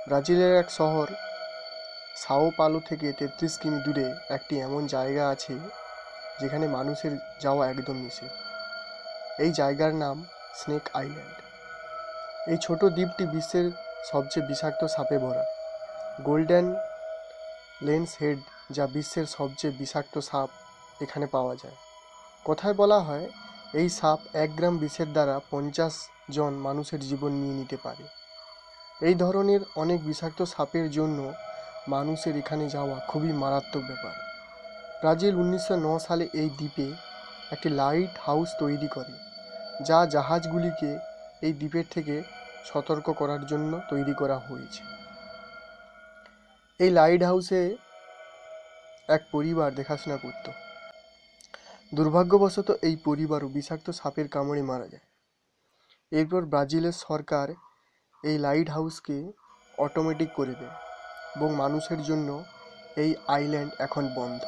ব্রাজিলের এক শহর সাও পালো থেকে 33 কিমি দূরে একটি এমন জায়গা আছে যেখানে মানুষের যাওয়া একদম নিষেধ। এই জায়গার নাম স্নেক আইল্যান্ড। এই ছোট দ্বীপটি বিশ্বের সবচেয়ে বিষাক্ত সাপে ভরা। গোল্ডেন লেন্স হেড, যা বিশ্বের সবচেয়ে বিষাক্ত সাপ, এখানে পাওয়া যায়। কথায় বলা হয় এই সাপ 1 গ্রাম বিষের দ্বারা 50 জন মানুষের জীবন নিয়ে নিতে পারে। এই ধরনের অনেক বিষাক্ত সাপের জন্য মানুষের এখানে যাওয়া খুবই মারাত্মক ব্যাপার। ব্রাজিল 1909 সালে এই দ্বীপে একটি লাইট হাউস তৈরি করে, যা জাহাজগুলিকে এই দ্বীপের থেকে সতর্ক করার জন্য তৈরি করা হয়েছে। এই লাইট হাউসে এক পরিবার দেখাশোনা করত। দুর্ভাগ্যবশত এই পরিবারও বিষাক্ত সাপের কামড়ে মারা যায়। এরপর ব্রাজিলের সরকার এই লাইট হাউসকে অটোমেটিক করে দেয় এবং মানুষের জন্য এই আইল্যান্ড এখন বন্ধ।